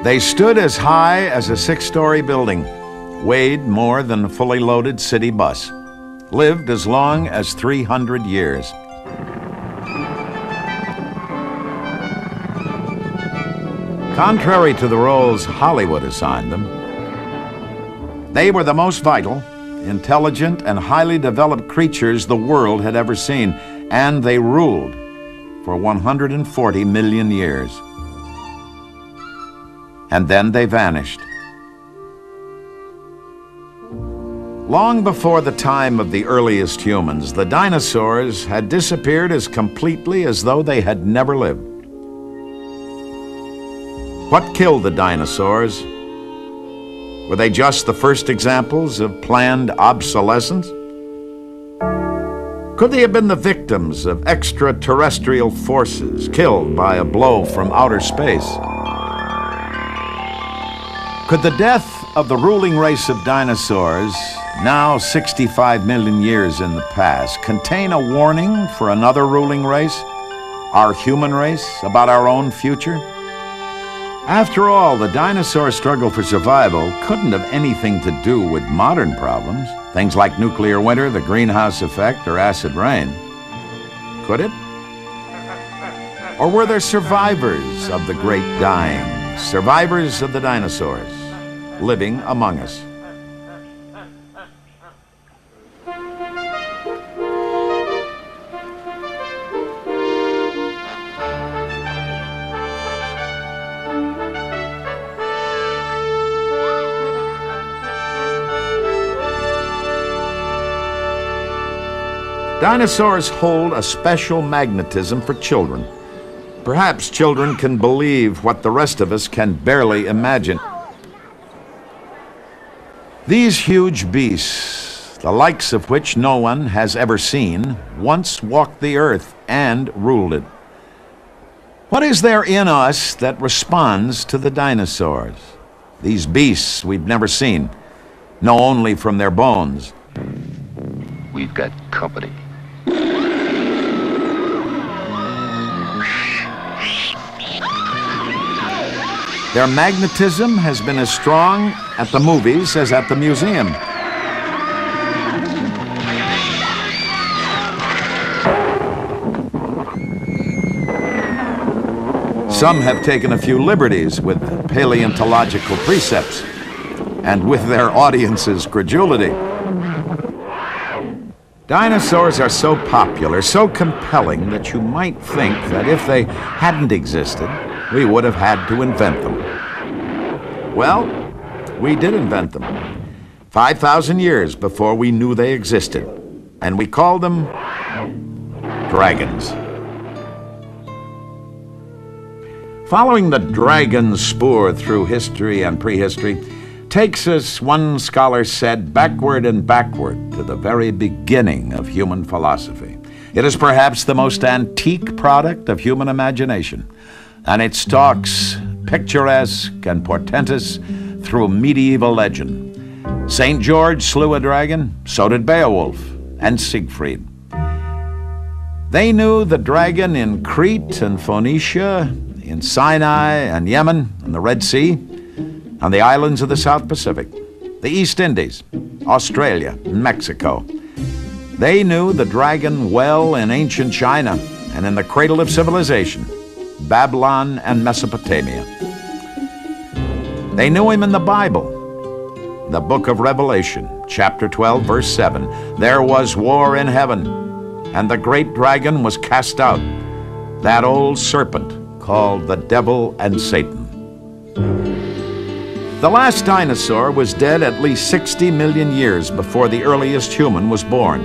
They stood as high as a 6-story building, weighed more than a fully loaded city bus, lived as long as 300 years. Contrary to the roles Hollywood assigned them, they were the most vital, intelligent, and highly developed creatures the world had ever seen, and they ruled for 140 million years. And then they vanished. Long before the time of the earliest humans, the dinosaurs had disappeared as completely as though they had never lived. What killed the dinosaurs? Were they just the first examples of planned obsolescence? Could they have been the victims of extraterrestrial forces, killed by a blow from outer space? Could the death of the ruling race of dinosaurs, now 65 million years in the past, contain a warning for another ruling race, our human race, about our own future? After all, the dinosaur struggle for survival couldn't have anything to do with modern problems, things like nuclear winter, the greenhouse effect, or acid rain. Could it? Or were there survivors of the great dying, survivors of the dinosaurs, living among us? Dinosaurs hold a special magnetism for children. Perhaps children can believe what the rest of us can barely imagine. These huge beasts, the likes of which no one has ever seen, once walked the earth and ruled it. What is there in us that responds to the dinosaurs? These beasts we've never seen, know only from their bones. We've got company. Their magnetism has been as strong at the movies as at the museum. Some have taken a few liberties with paleontological precepts and with their audience's credulity. Dinosaurs are so popular, so compelling, that you might think that if they hadn't existed, we would have had to invent them. Well, we did invent them 5,000 years before we knew they existed, and we called them dragons. Following the dragon spoor through history and prehistory takes us, one scholar said, backward and backward to the very beginning of human philosophy. It is perhaps the most antique product of human imagination, and it stalks picturesque and portentous through medieval legend. St. George slew a dragon, so did Beowulf and Siegfried. They knew the dragon in Crete and Phoenicia, in Sinai and Yemen, and the Red Sea, on the islands of the South Pacific, the East Indies, Australia, and Mexico. They knew the dragon well in ancient China and in the cradle of civilization, Babylon and Mesopotamia. They knew him in the Bible, the book of Revelation, chapter 12, verse 7. There was war in heaven, and the great dragon was cast out, that old serpent called the devil and Satan. The last dinosaur was dead at least 60 million years before the earliest human was born.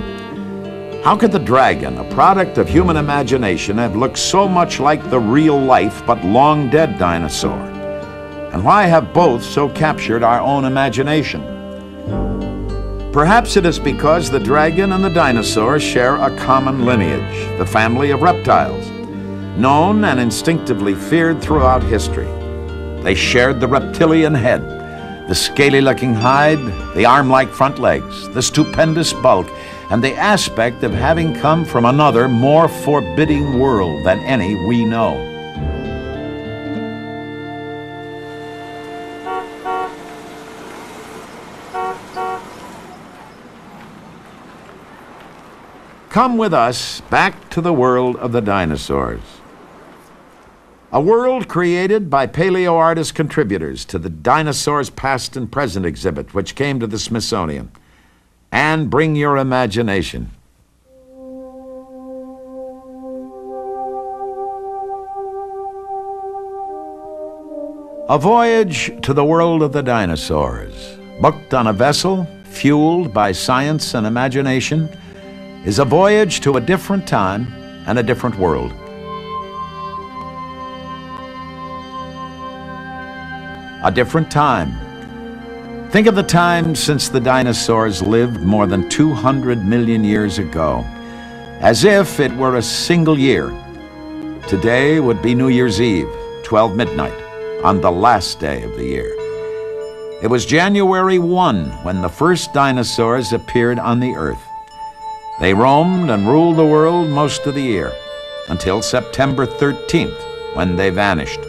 How could the dragon, a product of human imagination, have looked so much like the real-life but long-dead dinosaur? And why have both so captured our own imagination? Perhaps it is because the dragon and the dinosaur share a common lineage, the family of reptiles, known and instinctively feared throughout history. They shared the reptilian head, the scaly-looking hide, the arm-like front legs, the stupendous bulk, and the aspect of having come from another, more forbidding world than any we know. Come with us back to the world of the dinosaurs. A world created by paleoartist contributors to the Dinosaurs Past and Present exhibit, which came to the Smithsonian. And bring your imagination. A voyage to the world of the dinosaurs, booked on a vessel, fueled by science and imagination, is a voyage to a different time and a different world. A different time. Think of the time since the dinosaurs lived more than 200 million years ago, as if it were a single year. Today would be New Year's Eve, 12 midnight, on the last day of the year. It was January 1 when the first dinosaurs appeared on the earth. They roamed and ruled the world most of the year, until September 13th, when they vanished.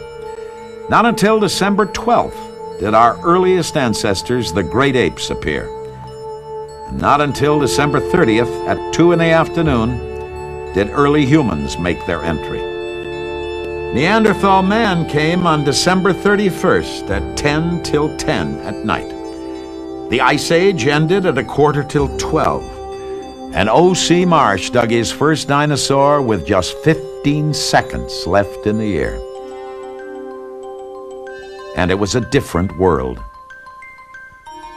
Not until December 12th did our earliest ancestors, the great apes, appear. And not until December 30th at 2 in the afternoon did early humans make their entry. Neanderthal man came on December 31st at 10 till 10 at night. The Ice Age ended at 11 till 12. And O.C. Marsh dug his first dinosaur with just 15 seconds left in the year. And it was a different world.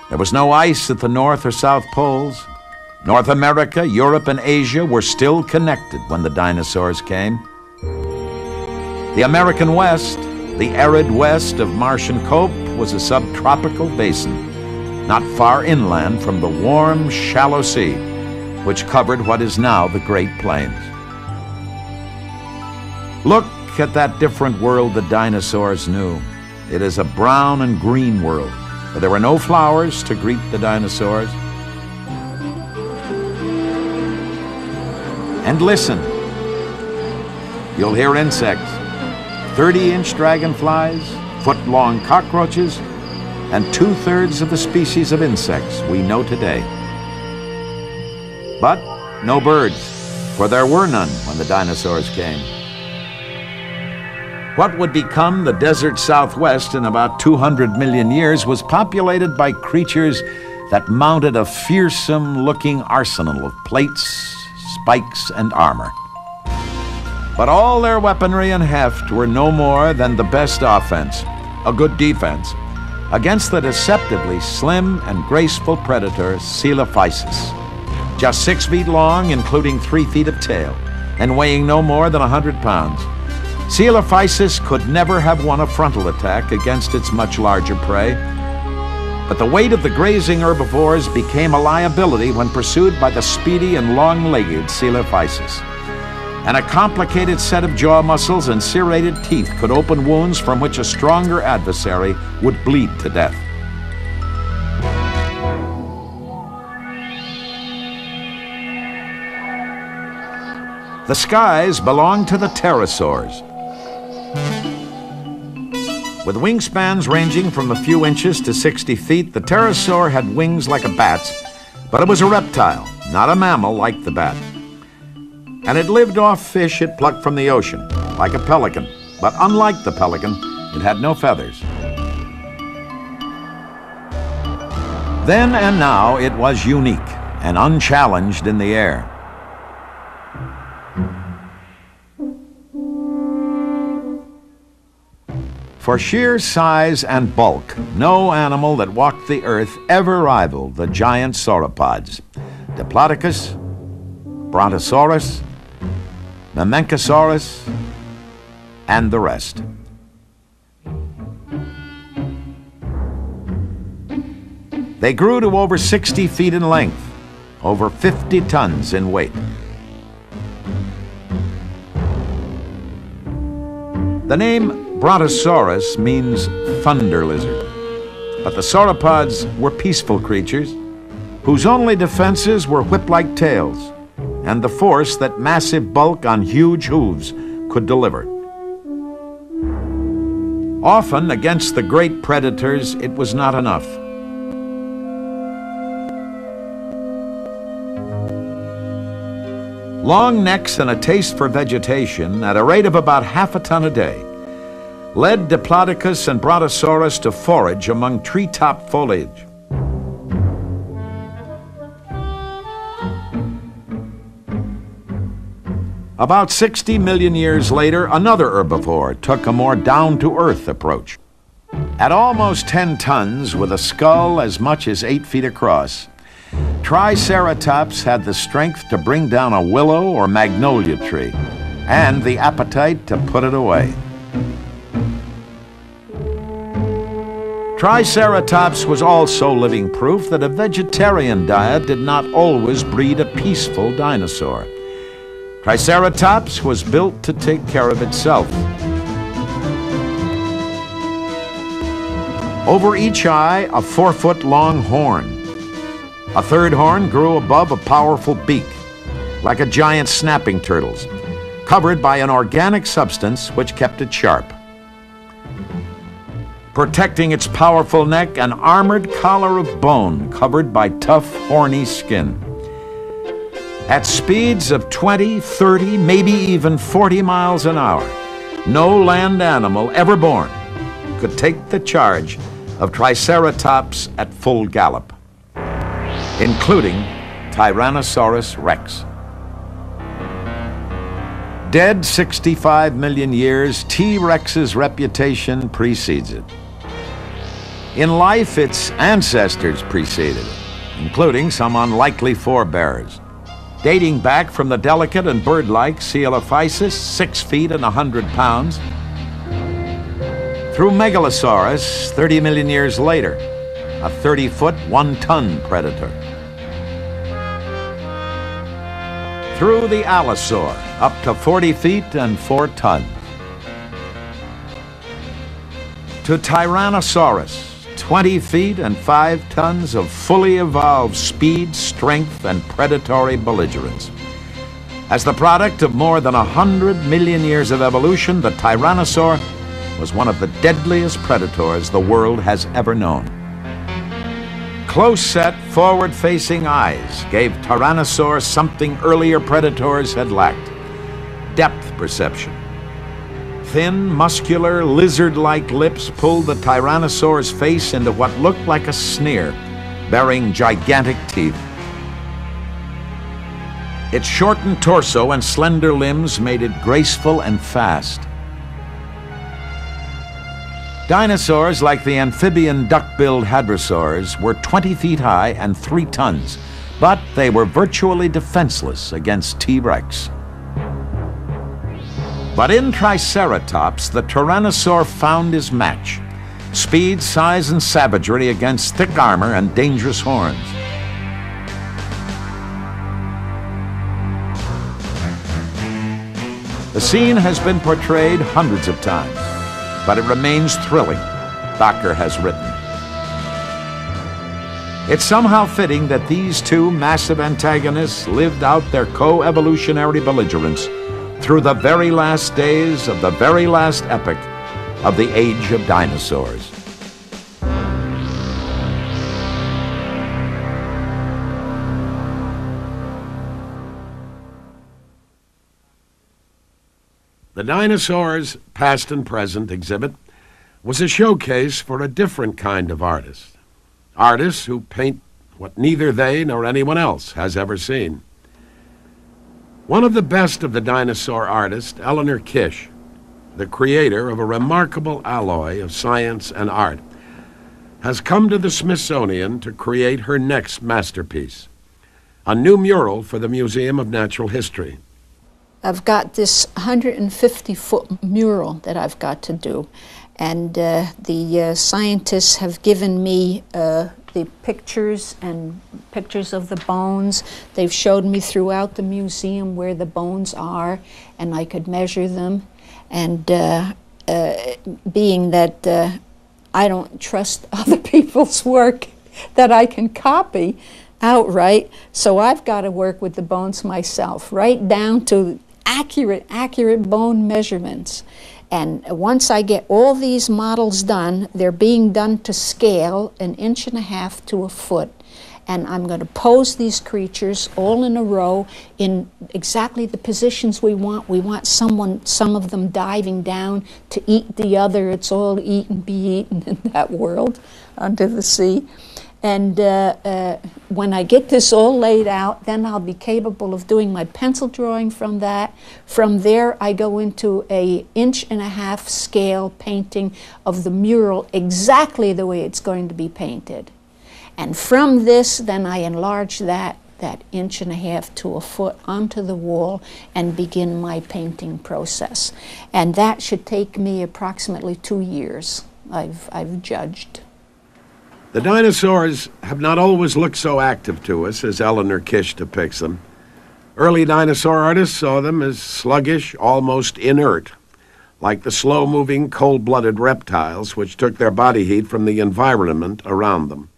There was no ice at the North or South Poles. North America, Europe, and Asia were still connected when the dinosaurs came. The American West, the arid west of Martian Cope, was a subtropical basin, not far inland from the warm, shallow sea, which covered what is now the Great Plains. Look at that different world the dinosaurs knew. It is a brown and green world, where there were no flowers to greet the dinosaurs. And listen, you'll hear insects, 30-inch dragonflies, foot-long cockroaches, and 2/3 of the species of insects we know today. But no birds, for there were none when the dinosaurs came. What would become the desert Southwest in about 200 million years was populated by creatures that mounted a fearsome-looking arsenal of plates, spikes, and armor. But all their weaponry and heft were no more than the best offense, a good defense, against the deceptively slim and graceful predator Coelophysis. Just 6 feet long, including 3 feet of tail, and weighing no more than 100 pounds. Coelophysis could never have won a frontal attack against its much larger prey, but the weight of the grazing herbivores became a liability when pursued by the speedy and long-legged Coelophysis. And a complicated set of jaw muscles and serrated teeth could open wounds from which a stronger adversary would bleed to death. The skies belonged to the pterosaurs. With wingspans ranging from a few inches to 60 feet, the pterosaur had wings like a bat's, but it was a reptile, not a mammal like the bat. And it lived off fish it plucked from the ocean, like a pelican. But unlike the pelican, it had no feathers. Then and now, it was unique and unchallenged in the air. For sheer size and bulk, no animal that walked the earth ever rivaled the giant sauropods, Diplodocus, Brontosaurus, Mamenchosaurus, and the rest. They grew to over 60 feet in length, over 50 tons in weight. The name Brontosaurus means thunder lizard, but the sauropods were peaceful creatures whose only defenses were whip-like tails and the force that massive bulk on huge hooves could deliver. Often, against the great predators, it was not enough. Long necks and a taste for vegetation at a rate of about half a ton a day led Diplodocus and Brontosaurus to forage among treetop foliage. About 60 million years later, another herbivore took a more down-to-earth approach. At almost 10 tons, with a skull as much as 8 feet across, Triceratops had the strength to bring down a willow or magnolia tree, and the appetite to put it away. Triceratops was also living proof that a vegetarian diet did not always breed a peaceful dinosaur. Triceratops was built to take care of itself. Over each eye, a 4-foot-long horn. A third horn grew above a powerful beak, like a giant snapping turtle's, covered by an organic substance which kept it sharp. Protecting its powerful neck, an armored collar of bone covered by tough, horny skin. At speeds of 20, 30, maybe even 40 miles an hour, no land animal ever born could take the charge of Triceratops at full gallop, including Tyrannosaurus rex. Dead 65 million years, T-Rex's reputation precedes it. In life, its ancestors preceded it, including some unlikely forebears, dating back from the delicate and bird-like Coelophysis, 6 feet and 100 pounds, through Megalosaurus, 30 million years later, a 30-foot, 1-ton predator. Through the Allosaur, up to 40 feet and 4 tons. To Tyrannosaurus, 20 feet and 5 tons of fully evolved speed, strength, and predatory belligerence. As the product of more than 100 million years of evolution, the Tyrannosaur was one of the deadliest predators the world has ever known. Close-set, forward-facing eyes gave Tyrannosaur something earlier predators had lacked: depth perception. Thin, muscular, lizard-like lips pulled the Tyrannosaur's face into what looked like a sneer, bearing gigantic teeth. Its shortened torso and slender limbs made it graceful and fast. Dinosaurs like the amphibian duck-billed hadrosaurs were 20 feet high and 3 tons, but they were virtually defenseless against T-Rex. But in Triceratops, the Tyrannosaur found his match: speed, size, and savagery against thick armor and dangerous horns. The scene has been portrayed hundreds of times, but it remains thrilling, Thacker has written. It's somehow fitting that these two massive antagonists lived out their co-evolutionary belligerence through the very last days of the very last epoch of the age of dinosaurs. The Dinosaurs Past and Present exhibit was a showcase for a different kind of artist. Artists who paint what neither they nor anyone else has ever seen. One of the best of the dinosaur artists, Eleanor Kish, the creator of a remarkable alloy of science and art, has come to the Smithsonian to create her next masterpiece, a new mural for the Museum of Natural History. I've got this 150-foot mural that I've got to do, and the scientists have given me the pictures and pictures of the bones. They've showed me throughout the museum where the bones are, and I could measure them. And being that I don't trust other people's work that I can copy outright, so I've got to work with the bones myself, right down to accurate bone measurements. And once I get all these models done, they're being done to scale 1.5 inches to a foot. and I'm going to pose these creatures all in a row in exactly the positions we want. We want some of them diving down to eat the other. It's all eat and be eaten in that world under the sea. And when I get this all laid out, then I'll be capable of doing my pencil drawing from that. From there, I go into an 1.5-inch scale painting of the mural exactly the way it's going to be painted. And from this, then I enlarge that 1.5 to 1 foot onto the wall and begin my painting process. And that should take me approximately 2 years, I've judged. The dinosaurs have not always looked so active to us as Eleanor Kish depicts them. Early dinosaur artists saw them as sluggish, almost inert, like the slow-moving, cold-blooded reptiles which took their body heat from the environment around them.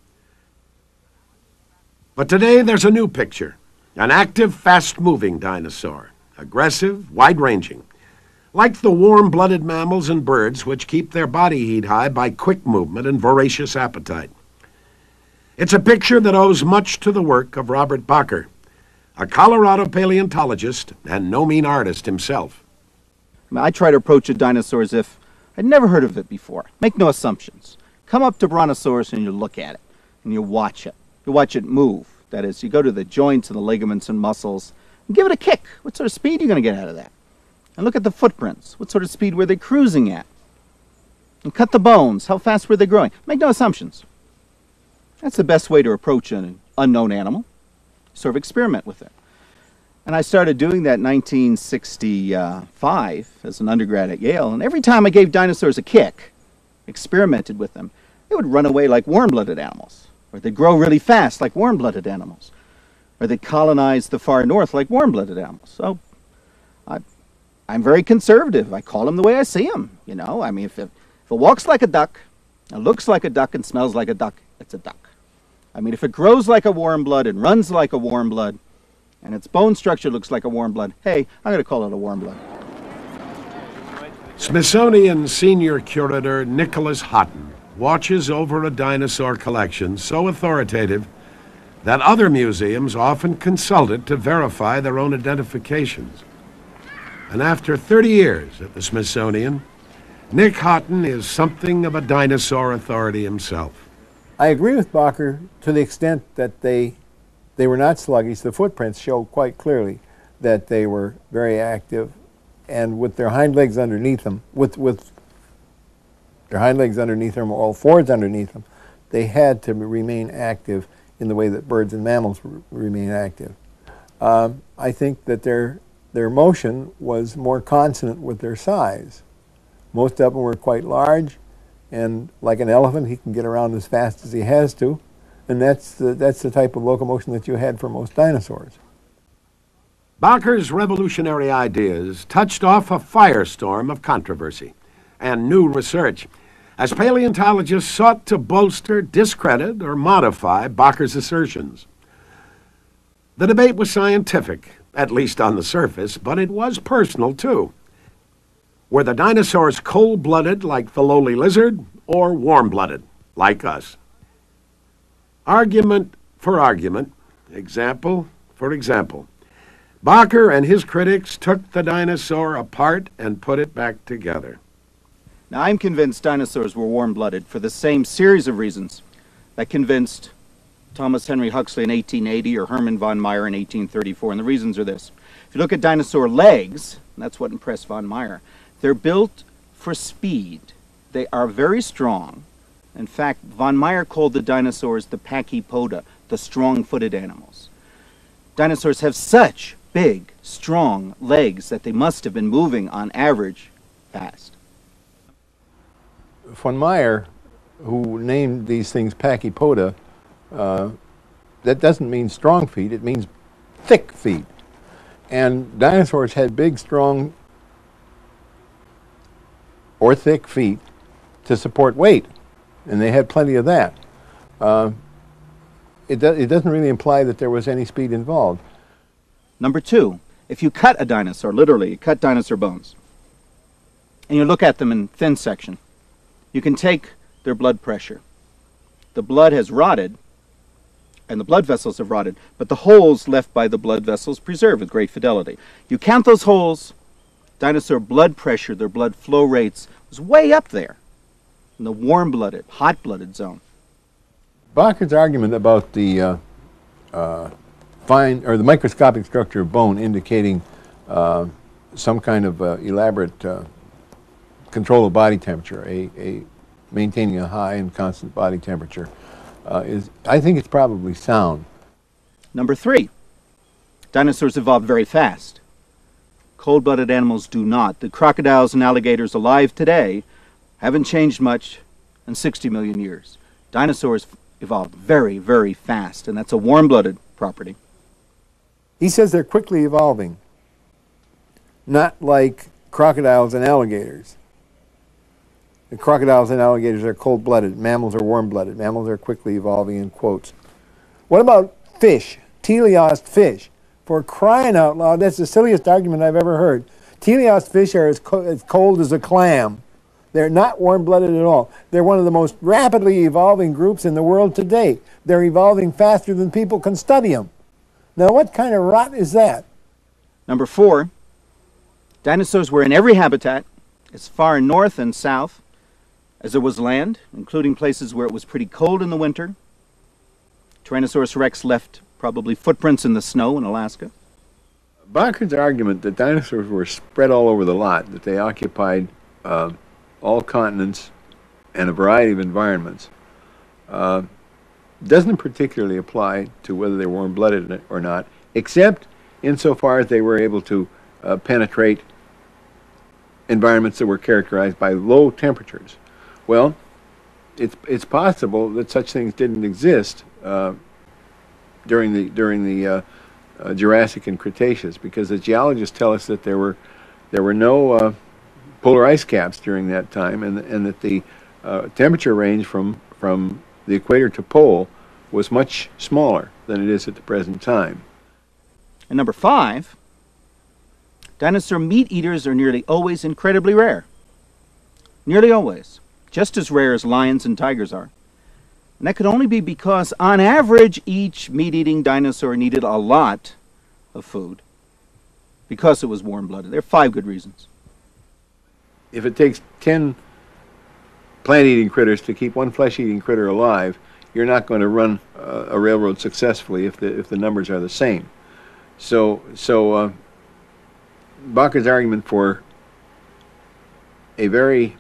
But today there's a new picture, an active, fast-moving dinosaur, aggressive, wide-ranging, like the warm-blooded mammals and birds which keep their body heat high by quick movement and voracious appetite. It's a picture that owes much to the work of Robert Bacher, a Colorado paleontologist and no mean artist himself. I try to approach a dinosaur as if I'd never heard of it before. Make no assumptions. Come up to Brontosaurus and you look at it, and you watch it. You watch it move. That is, you go to the joints and the ligaments and muscles, and give it a kick. What sort of speed are you going to get out of that? And look at the footprints. What sort of speed were they cruising at? And cut the bones. How fast were they growing? Make no assumptions. That's the best way to approach an unknown animal. Sort of experiment with it. And I started doing that in 1965 as an undergrad at Yale. And every time I gave dinosaurs a kick, experimented with them, they would run away like warm-blooded animals. Or they'd grow really fast like warm-blooded animals. Or they'd colonize the far north like warm-blooded animals. So I'm very conservative. I call them the way I see them. You know, I mean, if it walks like a duck, and looks like a duck, and smells like a duck, it's a duck. I mean, if it grows like a warm blood and runs like a warm blood, and its bone structure looks like a warm blood, hey, I'm going to call it a warm blood. Smithsonian senior curator Nicholas Houghton watches over a dinosaur collection so authoritative that other museums often consult it to verify their own identifications. And after 30 years at the Smithsonian, Nick Houghton is something of a dinosaur authority himself. I agree with Bacher to the extent that they were not sluggish. The footprints show quite clearly that they were very active, and with their hind legs underneath them, with their hind legs underneath them, or all fours underneath them, they had to remain active in the way that birds and mammals remain active. I think that their motion was more consonant with their size. Most of them were quite large, and like an elephant, he can get around as fast as he has to, and that's the type of locomotion that you had for most dinosaurs. Bacher's revolutionary ideas touched off a firestorm of controversy and new research as paleontologists sought to bolster, discredit, or modify Bacher's assertions. The debate was scientific, at least on the surface, but it was personal too. Were the dinosaurs cold-blooded like the lowly lizard, or warm-blooded like us? Argument for argument, example for example, Bacher and his critics took the dinosaur apart and put it back together. Now, I'm convinced dinosaurs were warm-blooded for the same series of reasons that convinced Thomas Henry Huxley in 1880 or Hermann von Meyer in 1834, and the reasons are this. If you look at dinosaur legs, and that's what impressed von Meyer, they're built for speed. They are very strong. In fact, von Meyer called the dinosaurs the pachypoda, the strong-footed animals. Dinosaurs have such big, strong legs that they must have been moving, on average, fast. Von Meyer, who named these things pachypoda, that doesn't mean strong feet, it means thick feet. And dinosaurs had big, strong, or thick feet to support weight, and they had plenty of that. It doesn't really imply that there was any speed involved. Number two, if you cut a dinosaur, literally, you cut dinosaur bones, and you look at them in thin section, you can take their blood pressure. The blood has rotted, and the blood vessels have rotted, but the holes left by the blood vessels preserve with great fidelity. You count those holes, dinosaur blood pressure, their blood flow rates, was way up there in the warm-blooded, hot-blooded zone. Bacher's argument about the fine or the microscopic structure of bone indicating some kind of elaborate control of body temperature, maintaining a high and constant body temperature, I think it's probably sound. Number 3, dinosaurs evolved very fast. Cold-blooded animals do not. The crocodiles and alligators alive today haven't changed much in 60 million years. Dinosaurs evolved very, very fast, and that's a warm-blooded property. He says they're quickly evolving, not like crocodiles and alligators. The crocodiles and alligators are cold-blooded. Mammals are warm-blooded. Mammals are quickly evolving, in quotes. What about fish? Teleost fish. For crying out loud, that's the silliest argument I've ever heard. Teleost fish are as cold as a clam. They're not warm-blooded at all. They're one of the most rapidly evolving groups in the world today. They're evolving faster than people can study them. Now, what kind of rot is that? Number 4, dinosaurs were in every habitat, as far north and south as there was land, including places where it was pretty cold in the winter. Tyrannosaurus rex left probably footprints in the snow in Alaska. Bacher's argument that dinosaurs were spread all over the lot, that they occupied all continents and a variety of environments, doesn't particularly apply to whether they were warm-blooded or not, except insofar as they were able to penetrate environments that were characterized by low temperatures. Well, it's possible that such things didn't exist during the Jurassic and Cretaceous, because the geologists tell us that there were no polar ice caps during that time, and that the temperature range from the equator to pole was much smaller than it is at the present time. And number 5, dinosaur meat eaters are nearly always incredibly rare. Nearly always. Just as rare as lions and tigers are. And that could only be because, on average, each meat-eating dinosaur needed a lot of food because it was warm-blooded. There are 5 good reasons. If it takes 10 plant-eating critters to keep one flesh-eating critter alive, you're not going to run a railroad successfully if the numbers are the same. So Bacher's argument for a very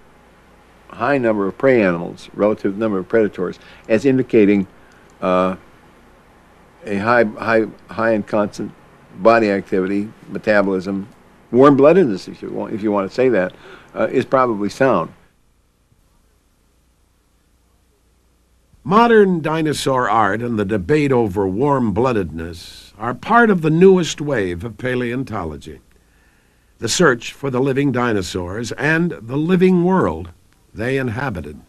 high number of prey animals relative to the number of predators as indicating a high and constant body activity, metabolism, warm-bloodedness, if you want to say that, is probably sound. Modern dinosaur art and the debate over warm-bloodedness are part of the newest wave of paleontology. The search for the living dinosaurs and the living world they inhabited.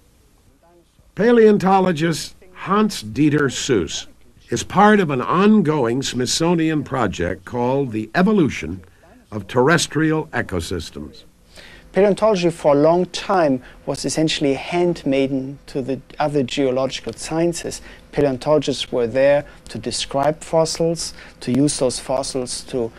Paleontologist Hans-Dieter Seuss is part of an ongoing Smithsonian project called The Evolution of Terrestrial Ecosystems. Paleontology for a long time was essentially handmaiden to the other geological sciences. Paleontologists were there to describe fossils, to use those fossils to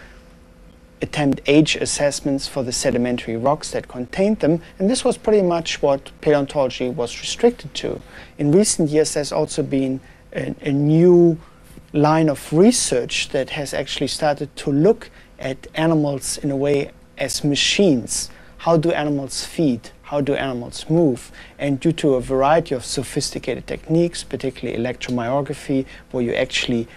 attempt age assessments for the sedimentary rocks that contained them, and this was pretty much what paleontology was restricted to. In recent years, there's also been a new line of research that has actually started to look at animals in a way as machines. How do animals feed? How do animals move? And due to a variety of sophisticated techniques, particularly electromyography, where you actually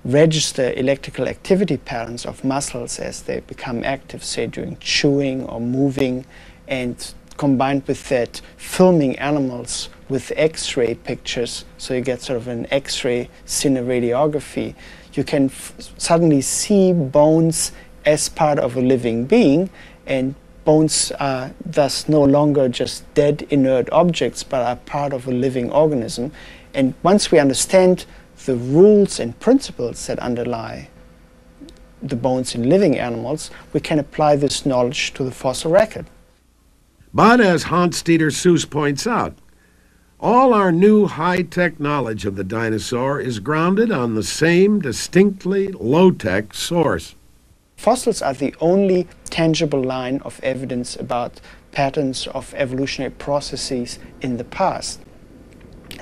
register electrical activity patterns of muscles as they become active, say during chewing or moving, and combined with that, filming animals with X-ray pictures, so you get sort of an X-ray cineradiography. You can suddenly see bones as part of a living being, and bones are thus no longer just dead, inert objects, but are part of a living organism. And once we understand the rules and principles that underlie the bones in living animals, we can apply this knowledge to the fossil record. But as Hans-Dieter Seuss points out, All our new high-tech knowledge of the dinosaur is grounded on the same distinctly low-tech source. Fossils are the only tangible line of evidence about patterns of evolutionary processes in the past.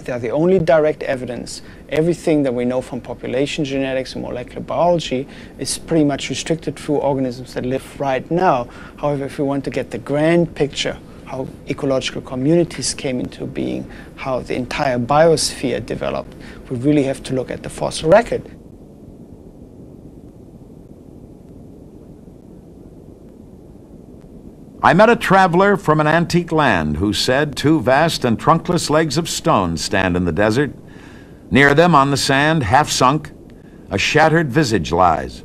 They are the only direct evidence. Everything that we know from population genetics and molecular biology is pretty much restricted to organisms that live right now. However, if we want to get the grand picture, how ecological communities came into being, how the entire biosphere developed, we really have to look at the fossil record. I met a traveler from an antique land who said 2 vast and trunkless legs of stone stand in the desert. Near them on the sand, half sunk, a shattered visage lies.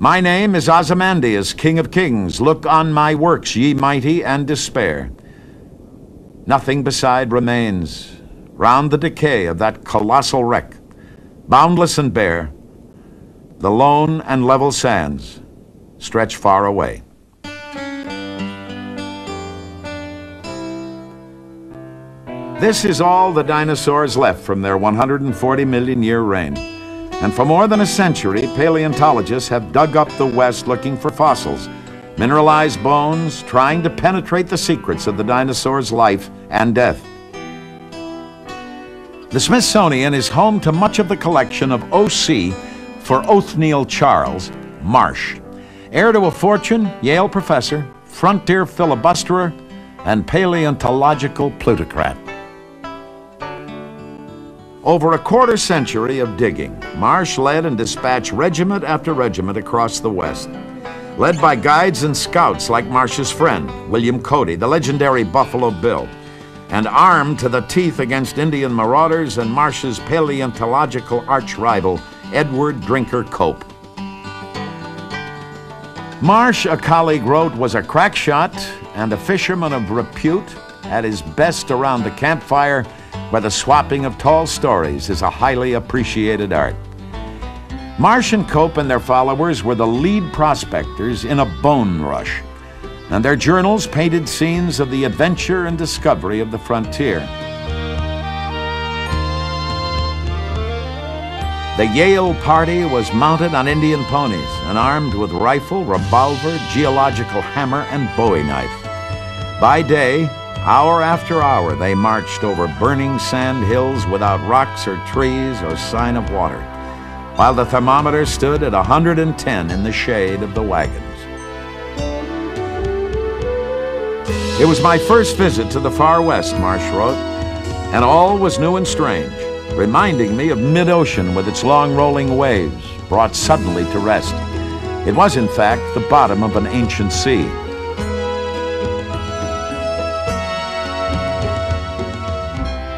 My name is Ozymandias, King of Kings. Look on my works, ye mighty, and despair. Nothing beside remains round the decay of that colossal wreck, boundless and bare. The lone and level sands stretch far away. This is all the dinosaurs left from their 140 million year reign. And for more than a century, paleontologists have dug up the West looking for fossils, mineralized bones, trying to penetrate the secrets of the dinosaurs' life and death. The Smithsonian is home to much of the collection of OC for Othniel Charles, Marsh, heir to a fortune, Yale professor, frontier filibusterer, and paleontological plutocrat. Over a quarter century of digging, Marsh led and dispatched regiment after regiment across the West. Led by guides and scouts like Marsh's friend, William Cody, the legendary Buffalo Bill, and armed to the teeth against Indian marauders and Marsh's paleontological arch-rival, Edward Drinker Cope. Marsh, a colleague wrote, was a crack shot and a fisherman of repute, at his best around the campfire, where the swapping of tall stories is a highly appreciated art. Marsh and Cope and their followers were the lead prospectors in a bone rush, and their journals painted scenes of the adventure and discovery of the frontier. The Yale party was mounted on Indian ponies and armed with rifle, revolver, geological hammer, and bowie knife. By day, hour after hour, they marched over burning sand hills without rocks or trees or sign of water, while the thermometer stood at 110 in the shade of the wagons. It was my first visit to the far west, Marsh wrote, and all was new and strange, reminding me of mid-ocean with its long rolling waves, brought suddenly to rest. It was, in fact, the bottom of an ancient sea.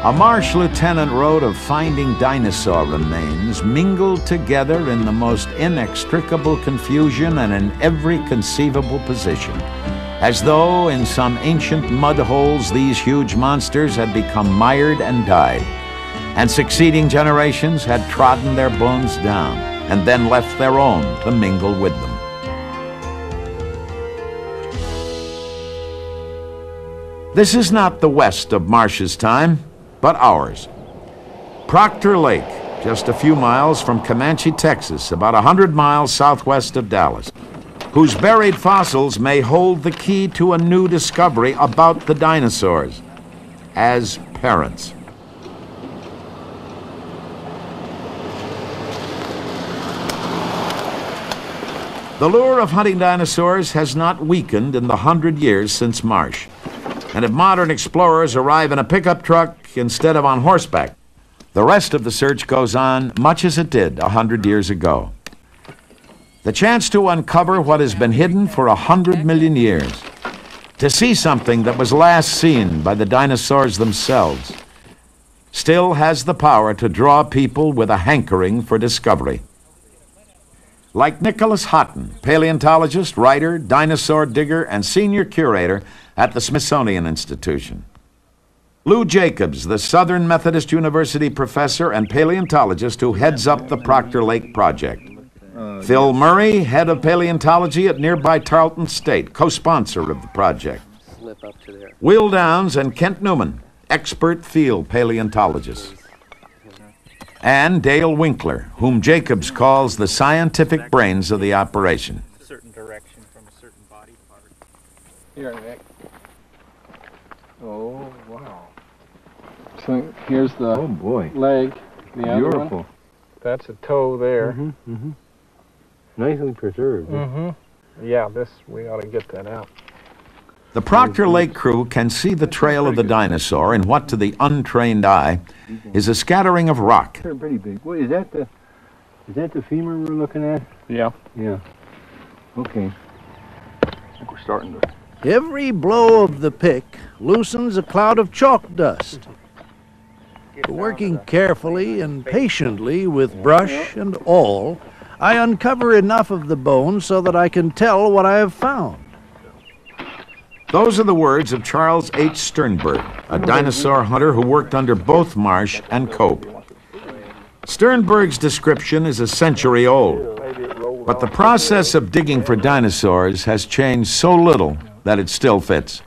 A Marsh lieutenant wrote of finding dinosaur remains mingled together in the most inextricable confusion and in every conceivable position, as though in some ancient mud holes these huge monsters had become mired and died, and succeeding generations had trodden their bones down and then left their own to mingle with them. This is not the west of Marsh's time, but ours. Proctor Lake, just a few miles from Comanche, Texas, about 100 miles southwest of Dallas, whose buried fossils may hold the key to a new discovery about the dinosaurs as parents. The lure of hunting dinosaurs has not weakened in the 100 years since Marsh. And if modern explorers arrive in a pickup truck instead of on horseback, the rest of the search goes on much as it did 100 years ago. The chance to uncover what has been hidden for 100 million years, to see something that was last seen by the dinosaurs themselves, still has the power to draw people with a hankering for discovery. Like Nicholas Houghton, paleontologist, writer, dinosaur digger, and senior curator at the Smithsonian Institution. Lou Jacobs, the Southern Methodist University professor and paleontologist who heads up the Proctor Lake Project. Phil Murray, head of paleontology at nearby Tarleton State, co-sponsor of the project. Will Downs and Kent Newman, expert field paleontologists. And Dale Winkler, whom Jacobs calls the scientific brains of the operation. Certain direction from a certain body part. Here, Nick. Oh, wow. So here's the leg, the other one. That's a toe there. Nicely preserved. Yeah, we ought to get that out. The Proctor Lake crew can see the trail of the dinosaur in what to the untrained eye is a scattering of rock. They're pretty big. What, is that the femur we're looking at? Yeah. Yeah. Okay. I think we're starting to... Every blow of the pick loosens a cloud of chalk dust. Working carefully and patiently with brush and awl, I uncover enough of the bone so that I can tell what I have found. Those are the words of Charles H. Sternberg, a dinosaur hunter who worked under both Marsh and Cope. Sternberg's description is a century old, but the process of digging for dinosaurs has changed so little that it still fits.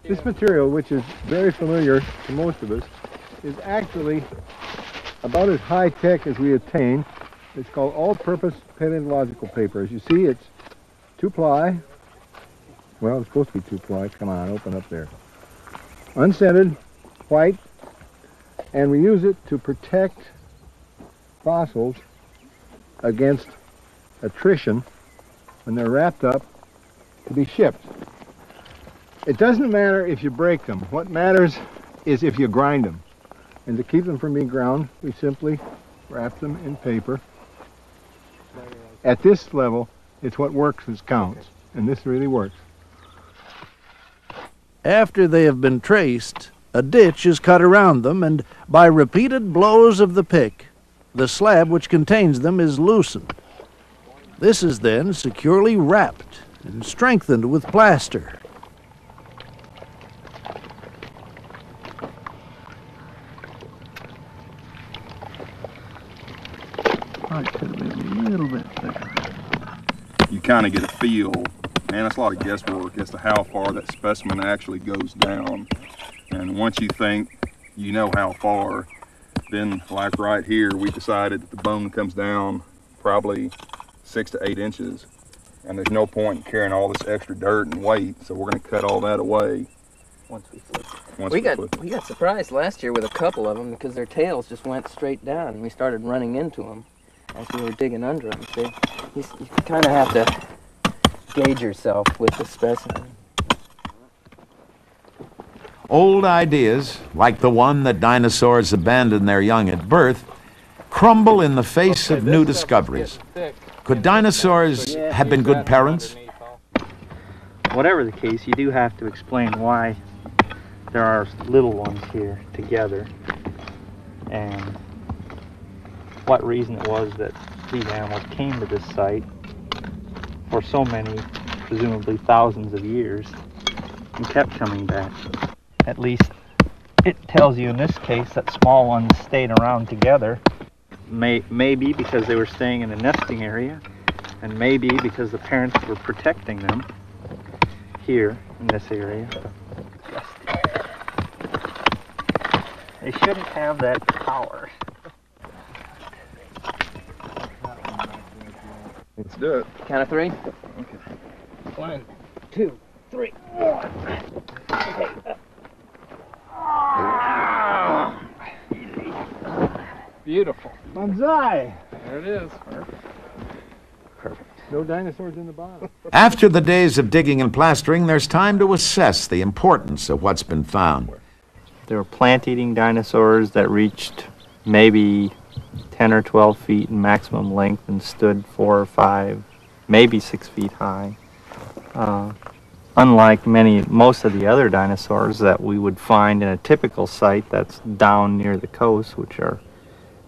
This material, which is very familiar to most of us, is actually about as high-tech as we attain. It's called all-purpose paleontological paper. As you see, it's 2-ply. Well, it's supposed to be 2-ply. Come on, open up there. Unscented, white, and we use it to protect fossils against attrition when they're wrapped up to be shipped. It doesn't matter if you break them. What matters is if you grind them. And to keep them from being ground, we simply wrap them in paper. At this level, it's what works that counts, and this really works. After they have been traced, a ditch is cut around them, and by repeated blows of the pick, the slab which contains them is loosened. This is then securely wrapped and strengthened with plaster. You kind of get a feel, man, it's a lot of guesswork as to how far that specimen actually goes down. And once you think you know how far, then like right here, we decided that the bone comes down probably 6 to 8 inches. And there's no point in carrying all this extra dirt and weight, so we're going to cut all that away. Once we flip. We got surprised last year with a couple of them because their tails just went straight down, and we started running into them as we were digging under them. See, you kind of have to gauge yourself with the specimen. Old ideas, like the one that dinosaurs abandoned their young at birth, crumble in the face of new discoveries. Could dinosaurs have been good parents? Whatever the case, you do have to explain why there are little ones here together and what reason it was that these animals came to this site for so many, presumably thousands of years, and kept coming back. At least it tells you in this case that small ones stayed around together. Maybe because they were staying in a nesting area, and maybe because the parents were protecting them here in this area. They shouldn't have that power. Let's do it. Count of 3? Okay. 1, 2, 3. Okay. Beautiful. Banzai! There it is. Perfect. No dinosaurs in the bottom. After the days of digging and plastering, there's time to assess the importance of what's been found. There were plant-eating dinosaurs that reached maybe 10 or 12 feet in maximum length and stood 4 or 5, maybe 6 feet high. Unlike most of the other dinosaurs that we would find in a typical site that's down near the coast, which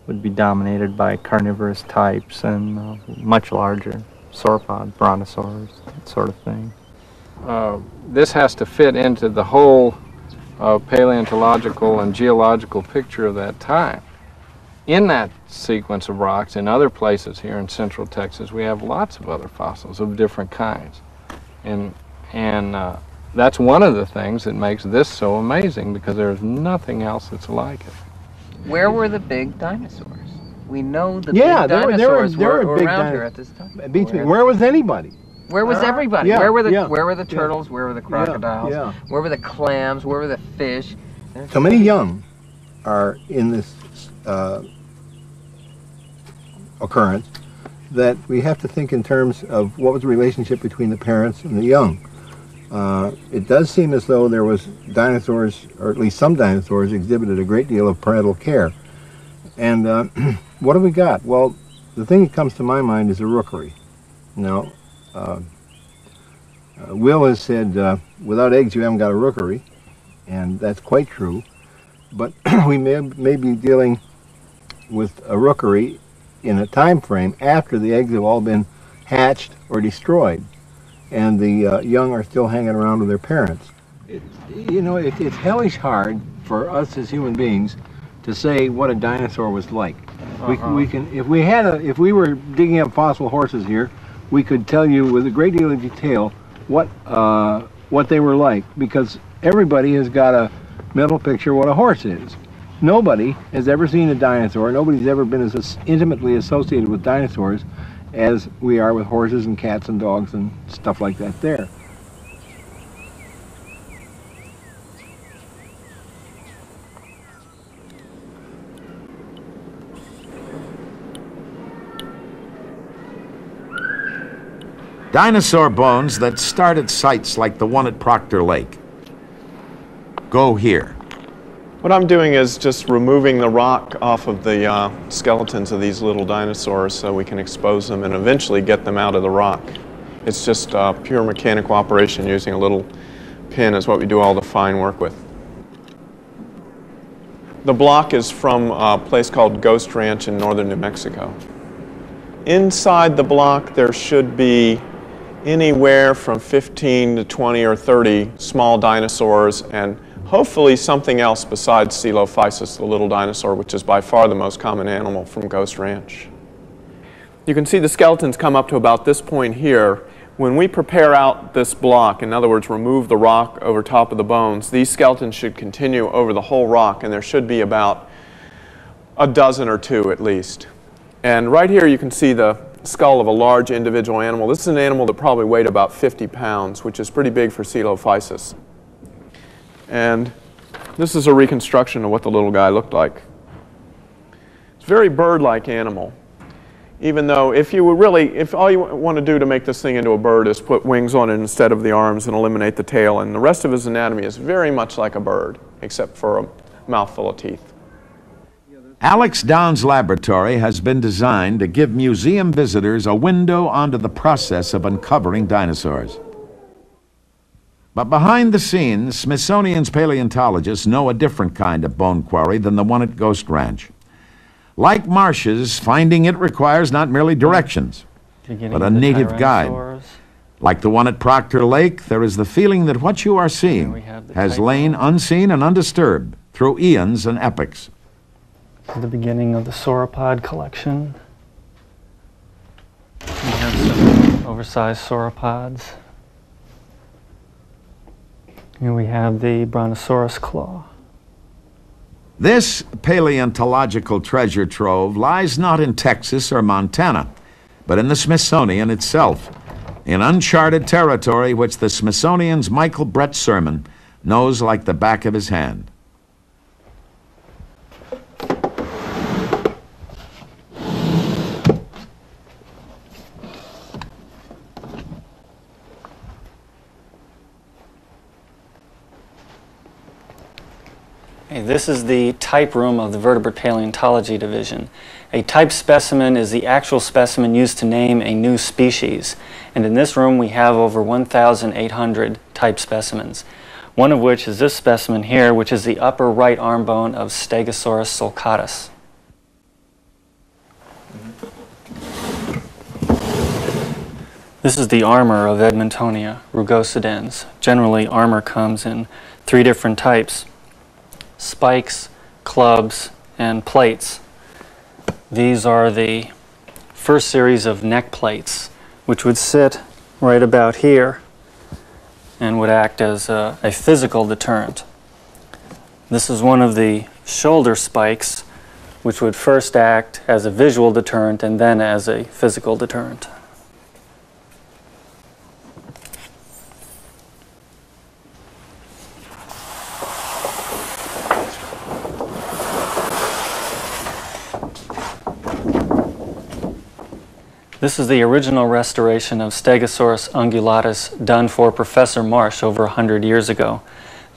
would be dominated by carnivorous types and much larger sauropod, brontosaurs, that sort of thing. This has to fit into the whole paleontological and geological picture of that time. In that sequence of rocks, in other places here in central Texas, we have lots of other fossils of different kinds. And that's one of the things that makes this so amazing, because there's nothing else that's like it. Where were the big dinosaurs? We know the Yeah, big there dinosaurs were were big around here at this time. Where was anybody? Where was everybody? Yeah, where were the yeah, where were the turtles? Where were the crocodiles? Yeah. Where were the clams? Where were the fish? So many young are in this occurrence that we have to think in terms of what was the relationship between the parents and the young. It does seem as though there was dinosaurs, or at least some dinosaurs, exhibited a great deal of parental care. And what have we got? Well, the thing that comes to my mind is a rookery. Now, Will has said, without eggs you haven't got a rookery, and that's quite true. But we may be dealing with a rookery in a time frame after the eggs have all been hatched or destroyed, and the young are still hanging around with their parents. It's hellish hard for us as human beings to say what a dinosaur was like. We can, if we were digging up fossil horses here, we could tell you with a great deal of detail what they were like, because everybody has got a mental picture of what a horse is. Nobody has ever seen a dinosaur. Nobody's ever been as intimately associated with dinosaurs as we are with horses and cats and dogs and stuff like that there. Dinosaur bones that start at sites like the one at Proctor Lake go here. What I'm doing is just removing the rock off of the skeletons of these little dinosaurs so we can expose them and eventually get them out of the rock. It's just pure mechanical operation using a little pin is what we do all the fine work with. The block is from a place called Ghost Ranch in northern New Mexico. Inside the block there should be anywhere from 15 to 20 or 30 small dinosaurs, and hopefully something else besides Coelophysis, the little dinosaur, which is by far the most common animal from Ghost Ranch. You can see the skeletons come up to about this point here. When we prepare out this block, in other words, remove the rock over top of the bones, these skeletons should continue over the whole rock, and there should be about a dozen or two at least. And right here you can see the skull of a large individual animal. This is an animal that probably weighed about 50 pounds, which is pretty big for Coelophysis. And this is a reconstruction of what the little guy looked like. It's a very bird-like animal, even though if all you want to do to make this thing into a bird is put wings on it instead of the arms and eliminate the tail, and the rest of his anatomy is very much like a bird, except for a mouthful of teeth. Alex Downs' laboratory has been designed to give museum visitors a window onto the process of uncovering dinosaurs. But behind the scenes, Smithsonian's paleontologists know a different kind of bone quarry than the one at Ghost Ranch. Like Marsh's, finding it requires not merely directions, but a native guide. Like the one at Proctor Lake, there is the feeling that what you are seeing has lain unseen and undisturbed through eons and epochs. This is the beginning of the sauropod collection. We have some oversized sauropods. Here we have the brontosaurus claw. This paleontological treasure trove lies not in Texas or Montana, but in the Smithsonian itself, in uncharted territory which the Smithsonian's Michael Brett Sermon knows like the back of his hand. This is the type room of the Vertebrate Paleontology Division. A type specimen is the actual specimen used to name a new species. And in this room we have over 1,800 type specimens. One of which is this specimen here, which is the upper right arm bone of Stegosaurus sulcatus. This is the armor of Edmontonia rugosidens. Generally, armor comes in 3 different types: spikes, clubs, and plates. These are the first series of neck plates, which would sit right about here and would act as a physical deterrent. This is one of the shoulder spikes, which would first act as a visual deterrent and then as a physical deterrent. This is the original restoration of Stegosaurus ungulatus done for Professor Marsh over 100 years ago.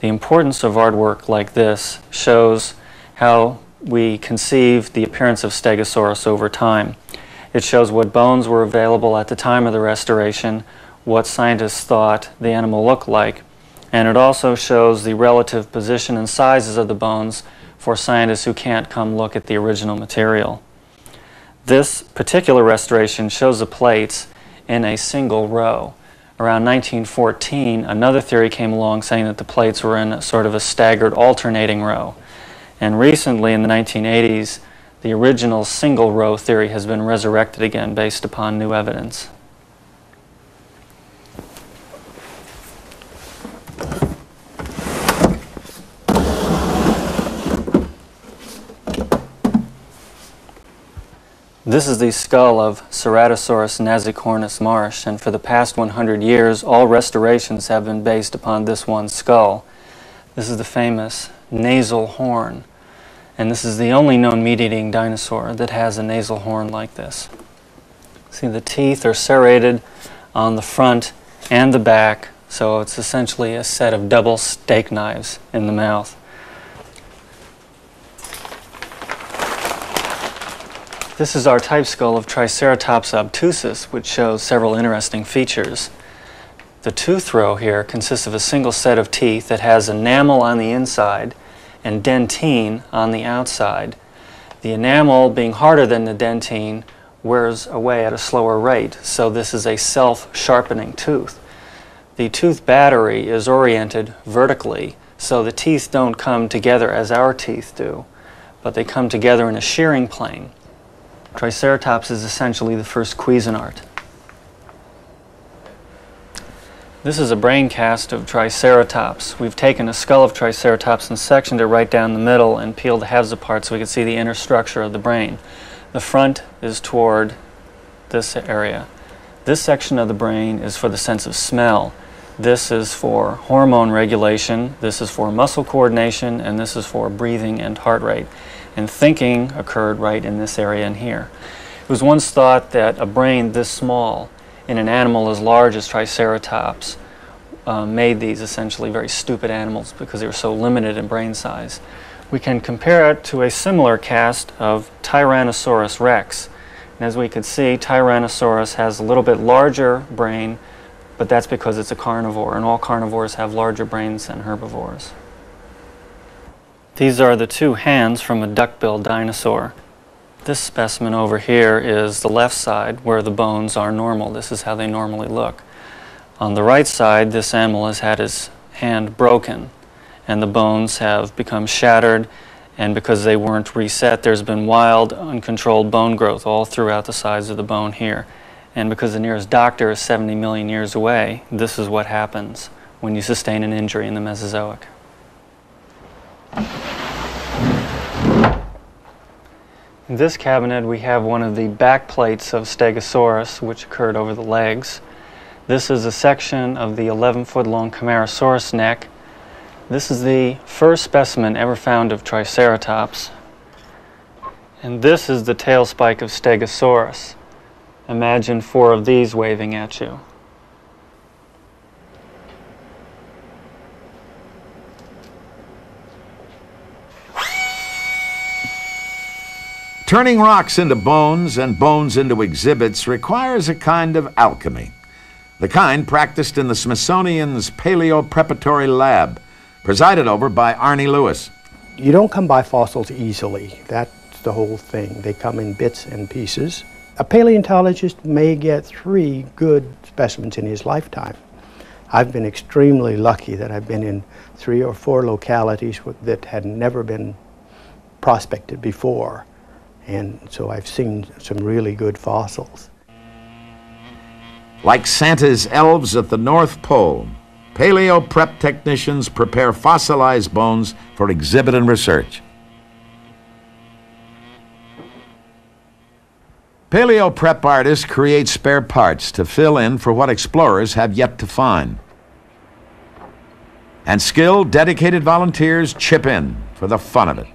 The importance of artwork like this shows how we conceive the appearance of Stegosaurus over time. It shows what bones were available at the time of the restoration, what scientists thought the animal looked like, and it also shows the relative position and sizes of the bones for scientists who can't come look at the original material. This particular restoration shows the plates in a single row. Around 1914, another theory came along saying that the plates were in a sort of a staggered alternating row. And recently, in the 1980s, the original single row theory has been resurrected again based upon new evidence. This is the skull of Ceratosaurus nasicornis Marsh, and for the past 100 years, all restorations have been based upon this one skull. This is the famous nasal horn, and this is the only known meat-eating dinosaur that has a nasal horn like this. See, the teeth are serrated on the front and the back, so it's essentially a set of double steak knives in the mouth. This is our type skull of Triceratops obtusus, which shows several interesting features. The tooth row here consists of a single set of teeth that has enamel on the inside and dentine on the outside. The enamel, being harder than the dentine, wears away at a slower rate, so this is a self-sharpening tooth. The tooth battery is oriented vertically, so the teeth don't come together as our teeth do, but they come together in a shearing plane. Triceratops is essentially the first Cuisinart. This is a brain cast of Triceratops. We've taken a skull of Triceratops and sectioned it right down the middle and peeled the halves apart so we can see the inner structure of the brain. The front is toward this area. This section of the brain is for the sense of smell. This is for hormone regulation, this is for muscle coordination, and this is for breathing and heart rate. And thinking occurred right in this area in here. It was once thought that a brain this small in an animal as large as Triceratops made these essentially very stupid animals because they were so limited in brain size. We can compare it to a similar cast of Tyrannosaurus rex. And as we could see, Tyrannosaurus has a little bit larger brain, but that's because it's a carnivore, and all carnivores have larger brains than herbivores. These are the two hands from a duck-billed dinosaur. This specimen over here is the left side where the bones are normal. This is how they normally look. On the right side, this animal has had his hand broken, and the bones have become shattered, and because they weren't reset, there's been wild, uncontrolled bone growth all throughout the sides of the bone here. And because the nearest doctor is 70 million years away, this is what happens when you sustain an injury in the Mesozoic. In this cabinet we have one of the back plates of Stegosaurus, which occurred over the legs. This is a section of the 11-foot-long Camarasaurus neck. This is the first specimen ever found of Triceratops. And this is the tail spike of Stegosaurus. Imagine 4 of these waving at you. Turning rocks into bones and bones into exhibits requires a kind of alchemy, the kind practiced in the Smithsonian's Paleo-Preparatory Lab, presided over by Arnie Lewis. You don't come by fossils easily. That's the whole thing. They come in bits and pieces. A paleontologist may get 3 good specimens in his lifetime. I've been extremely lucky that I've been in 3 or 4 localities that had never been prospected before. And so I've seen some really good fossils. Like Santa's elves at the North Pole, paleo-prep technicians prepare fossilized bones for exhibit and research. Paleo-prep artists create spare parts to fill in for what explorers have yet to find. And skilled, dedicated volunteers chip in for the fun of it.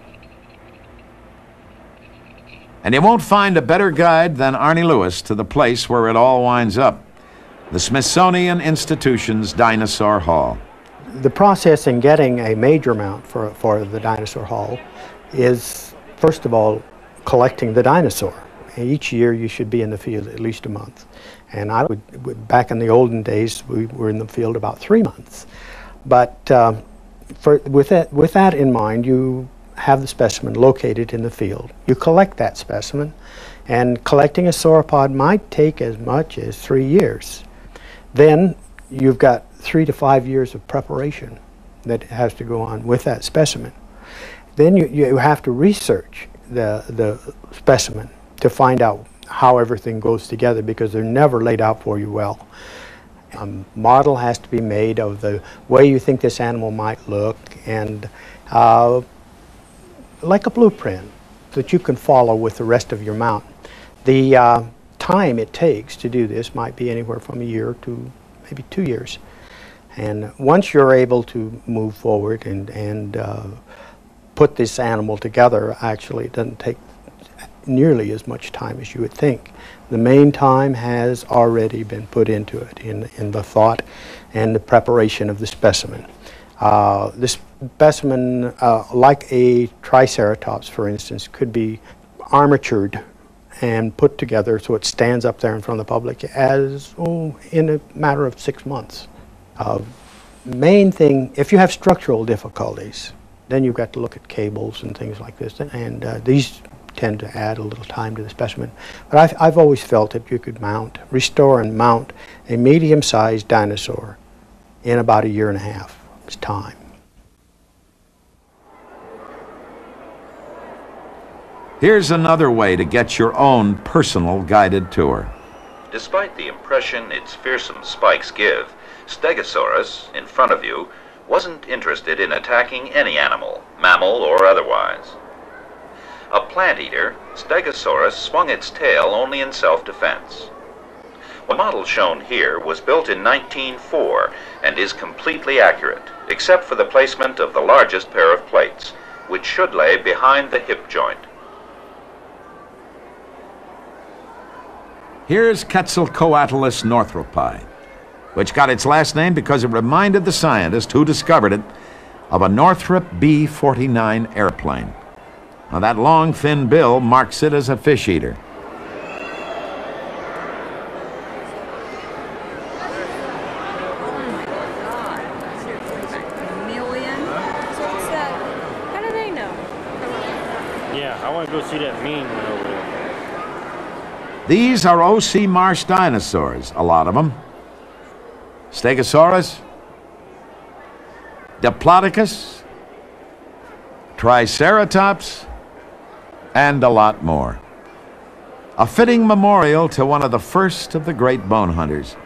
And you won't find a better guide than Arnie Lewis to the place where it all winds up, the Smithsonian Institution's Dinosaur Hall. The process in getting a major mount for the Dinosaur Hall is, first of all, collecting the dinosaur. Each year you should be in the field at least a month. And back in the olden days, we were in the field about 3 months. But with that in mind, you have the specimen located in the field. You collect that specimen, and collecting a sauropod might take as much as 3 years. Then you've got 3 to 5 years of preparation that has to go on with that specimen. Then you have to research the specimen to find out how everything goes together, because they're never laid out for you well. A model has to be made of the way you think this animal might look, and like a blueprint that you can follow with the rest of your mount. The time it takes to do this might be anywhere from a year to maybe 2 years. And once you're able to move forward and put this animal together, actually it doesn't take nearly as much time as you would think. The main time has already been put into it in the thought and the preparation of the specimen. This specimen, like a Triceratops, for instance, could be armatured and put together so it stands up there in front of the public as, in a matter of 6 months. Main thing, if you have structural difficulties, then you've got to look at cables and things like this, and these tend to add a little time to the specimen. But I've always felt that you could restore and mount a medium-sized dinosaur in about 1.5 years' time. Here's another way to get your own personal guided tour. Despite the impression its fearsome spikes give, Stegosaurus, in front of you, wasn't interested in attacking any animal, mammal or otherwise. A plant eater, Stegosaurus swung its tail only in self-defense. The model shown here was built in 1904 and is completely accurate, except for the placement of the largest pair of plates, which should lay behind the hip joint. Here's Quetzalcoatlus northropi, which got its last name because it reminded the scientist who discovered it of a Northrop B-49 airplane. Now, that long, thin bill marks it as a fish eater. How do they know? Yeah, I want to go see that mean one over there. These are O.C. Marsh dinosaurs, a lot of them. Stegosaurus, Diplodocus, Triceratops, and a lot more. A fitting memorial to one of the first of the great bone hunters.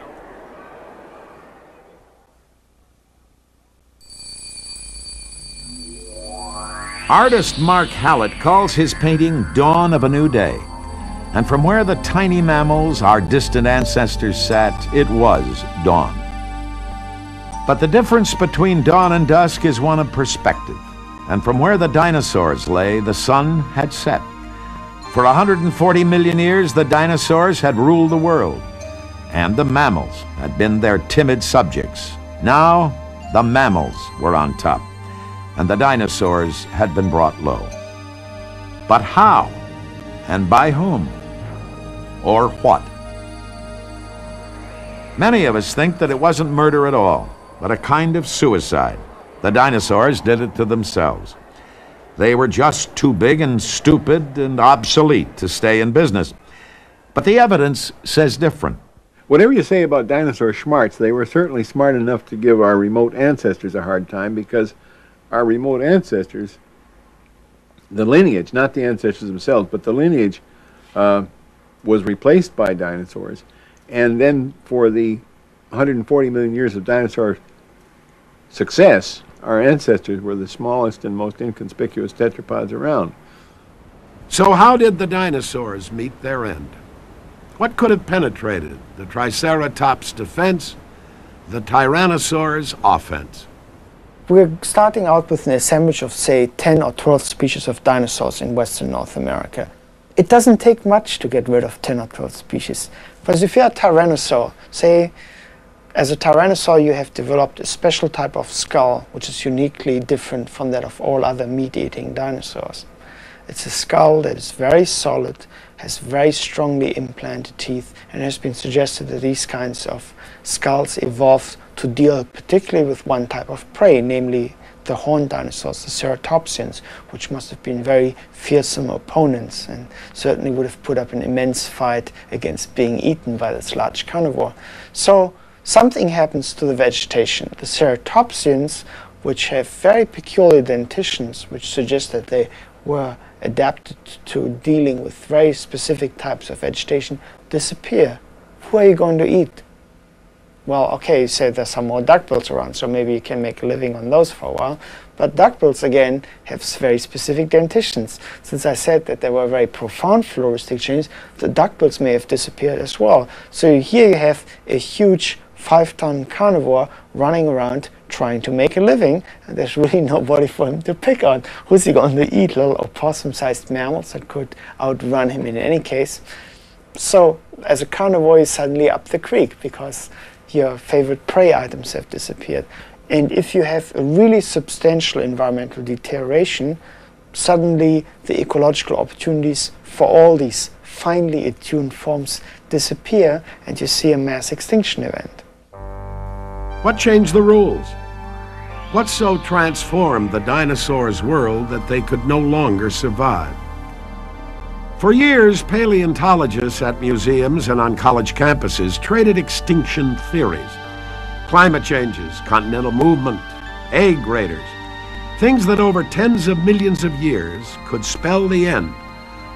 Artist Mark Hallett calls his painting Dawn of a New Day. And from where the tiny mammals, our distant ancestors, sat, it was dawn. But the difference between dawn and dusk is one of perspective. And from where the dinosaurs lay, the sun had set. For 140 million years, the dinosaurs had ruled the world, and the mammals had been their timid subjects. Now, the mammals were on top, and the dinosaurs had been brought low. But how? And by whom? Or what? Many of us think that it wasn't murder at all, but a kind of suicide. The dinosaurs did it to themselves. They were just too big and stupid and obsolete to stay in business. But the evidence says different. Whatever you say about dinosaur smarts, they were certainly smart enough to give our remote ancestors a hard time, because our remote ancestors, the lineage, not the ancestors themselves, but the lineage was replaced by dinosaurs. And then for the 140 million years of dinosaur success, our ancestors were the smallest and most inconspicuous tetrapods around. So how did the dinosaurs meet their end? What could have penetrated the Triceratops' defense, the Tyrannosaur's offense? We're starting out with an assemblage of, say, 10 or 12 species of dinosaurs in Western North America. It doesn't take much to get rid of 10 or 12 species. Because if you're a tyrannosaur, say, as a tyrannosaur you have developed a special type of skull which is uniquely different from that of all other meat-eating dinosaurs. It's a skull that is very solid, has very strongly implanted teeth, and it has been suggested that these kinds of skulls evolved to deal particularly with one type of prey, namely the horned dinosaurs, the ceratopsians, which must have been very fearsome opponents and certainly would have put up an immense fight against being eaten by this large carnivore. So something happens to the vegetation. The ceratopsians, which have very peculiar dentitions, which suggest that they were adapted to dealing with very specific types of vegetation, disappear. Who are you going to eat? Well, okay, you say there's some more duckbills around, so maybe you can make a living on those for a while. But duckbills, again, have very specific dentitions. Since I said that there were very profound floristic changes, the duckbills may have disappeared as well. So here you have a huge 5-ton carnivore running around trying to make a living, and there's really nobody for him to pick on. Who's he going to eat? Little opossum-sized mammals that could outrun him in any case. So as a carnivore, you're suddenly up the creek because your favorite prey items have disappeared. And if you have a really substantial environmental deterioration, suddenly the ecological opportunities for all these finely attuned forms disappear, and you see a mass extinction event. What changed the rules? What so transformed the dinosaurs' world that they could no longer survive? For years, paleontologists at museums and on college campuses traded extinction theories. Climate changes, continental movement, egg raiders, things that over tens of millions of years could spell the end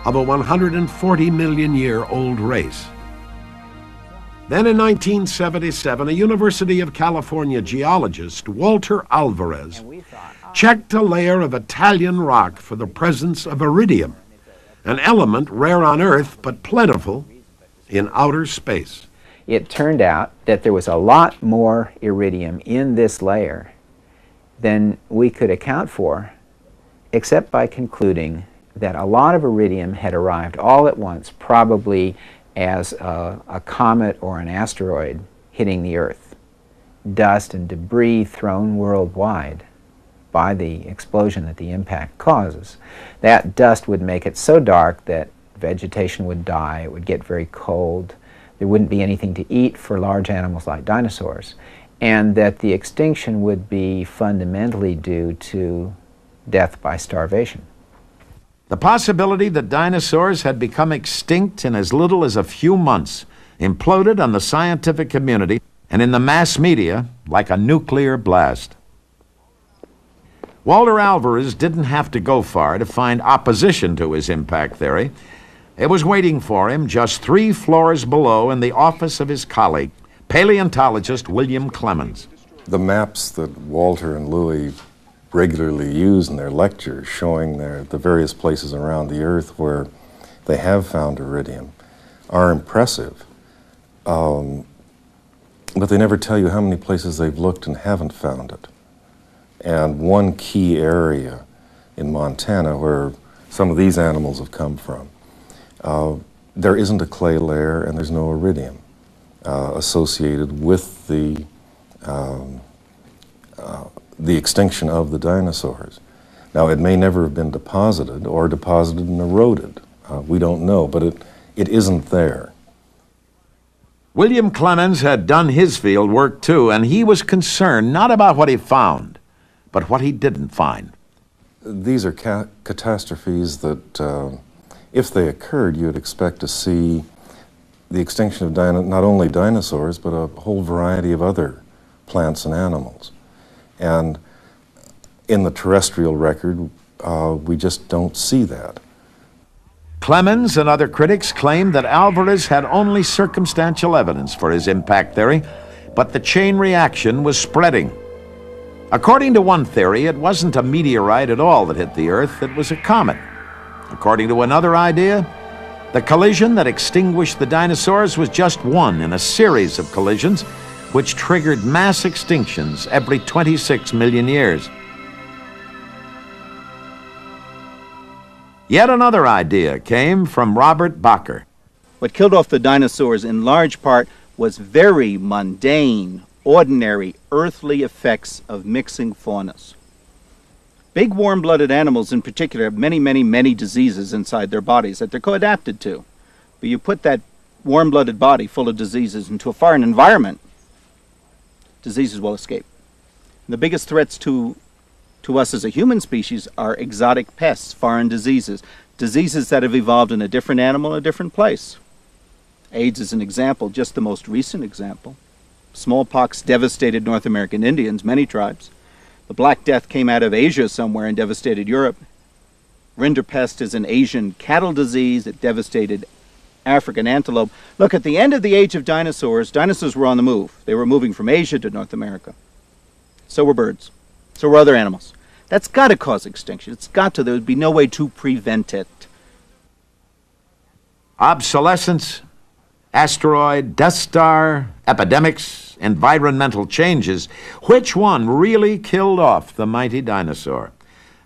of a 140 million year old race. Then in 1977, a University of California geologist, Walter Alvarez, checked a layer of Italian rock for the presence of iridium, an element rare on Earth but plentiful in outer space. It turned out that there was a lot more iridium in this layer than we could account for, except by concluding that a lot of iridium had arrived all at once, probably as a comet or an asteroid hitting the Earth. Dust and debris thrown worldwide by the explosion that the impact causes. That dust would make it so dark that vegetation would die, it would get very cold, there wouldn't be anything to eat for large animals like dinosaurs, and that the extinction would be fundamentally due to death by starvation. The possibility that dinosaurs had become extinct in as little as a few months imploded on the scientific community and in the mass media like a nuclear blast. Walter Alvarez didn't have to go far to find opposition to his impact theory. It was waiting for him just 3 floors below in the office of his colleague, paleontologist William Clemens. The maps that Walter and Louis regularly use in their lectures showing the various places around the Earth where they have found iridium are impressive. But they never tell you how many places they've looked and haven't found it. And one key area in Montana where some of these animals have come from, there isn't a clay layer and there's no iridium associated with the extinction of the dinosaurs. Now, it may never have been deposited or deposited and eroded. We don't know, but it isn't there. William Clemens had done his field work too, and he was concerned not about what he found, but what he didn't find. These are catastrophes that, if they occurred, you'd expect to see the extinction of not only dinosaurs, but a whole variety of other plants and animals. And in the terrestrial record, we just don't see that. Clemens and other critics claimed that Alvarez had only circumstantial evidence for his impact theory, but the chain reaction was spreading. According to one theory, it wasn't a meteorite at all that hit the Earth, it was a comet. According to another idea, the collision that extinguished the dinosaurs was just one in a series of collisions which triggered mass extinctions every 26 million years. Yet another idea came from Robert Bacher. What killed off the dinosaurs in large part was very mundane, ordinary, earthly effects of mixing faunas. Big warm-blooded animals in particular have many diseases inside their bodies that they're co-adapted to. But you put that warm-blooded body full of diseases into a foreign environment, diseases will escape. And the biggest threats to us as a human species are exotic pests, foreign diseases, diseases that have evolved in a different animal in a different place. AIDS is an example, just the most recent example. Smallpox devastated North American Indians, many tribes. The Black Death came out of Asia somewhere and devastated Europe. Rinderpest is an Asian cattle disease that devastated African antelope. Look, at the end of the age of dinosaurs, dinosaurs were on the move. They were moving from Asia to North America. So were birds. So were other animals. That's got to cause extinction. It's got to. There would be no way to prevent it. Obsolescence, asteroid, Death Star, epidemics, environmental changes. Which one really killed off the mighty dinosaur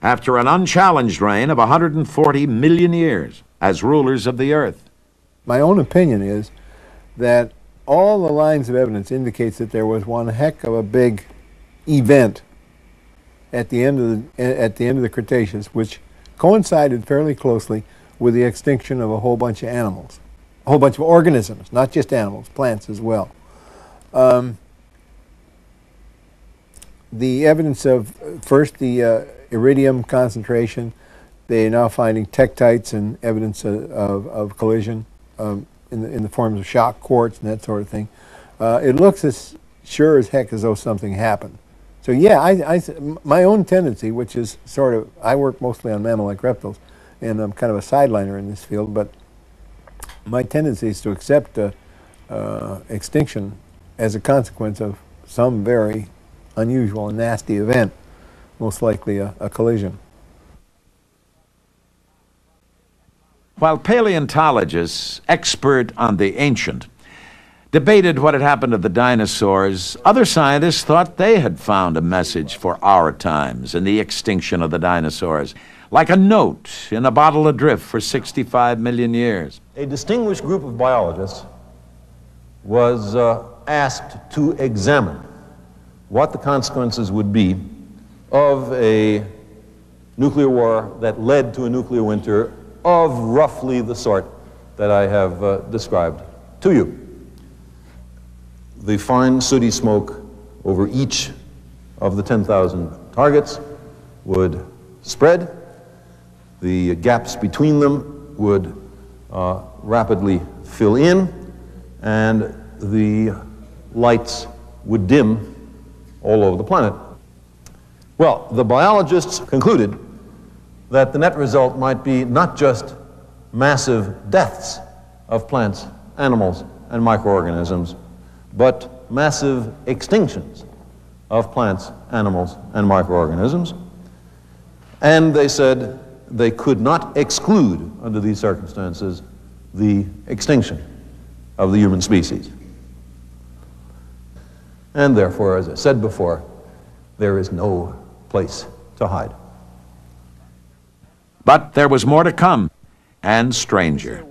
after an unchallenged reign of 140 million years as rulers of the Earth? My own opinion is that all the lines of evidence indicates that there was one heck of a big event at the end of the Cretaceous, which coincided fairly closely with the extinction of a whole bunch of animals, a whole bunch of organisms, not just animals, plants as well. The evidence of, first, the iridium concentration. They are now finding tektites and evidence of collision in the forms of shock quartz and that sort of thing. It looks as sure as heck as though something happened. So yeah, my own tendency, which is sort of, I work mostly on mammal-like reptiles, and I'm kind of a sideliner in this field, but my tendency is to accept extinction as a consequence of some very unusual and nasty event, most likely a collision. While paleontologists, expert on the ancient, debated what had happened to the dinosaurs, other scientists thought they had found a message for our times in the extinction of the dinosaurs, like a note in a bottle adrift for 65 million years. A distinguished group of biologists was asked to examine what the consequences would be of a nuclear war that led to a nuclear winter of roughly the sort that I have described to you. The fine sooty smoke over each of the 10,000 targets would spread. The gaps between them would rapidly fill in, and the lights would dim all over the planet. Well, the biologists concluded that the net result might be not just massive deaths of plants, animals, and microorganisms, but massive extinctions of plants, animals, and microorganisms. And they said they could not exclude, under these circumstances, the extinction of the human species. And therefore, as I said before, there is no place to hide. But there was more to come, and stranger.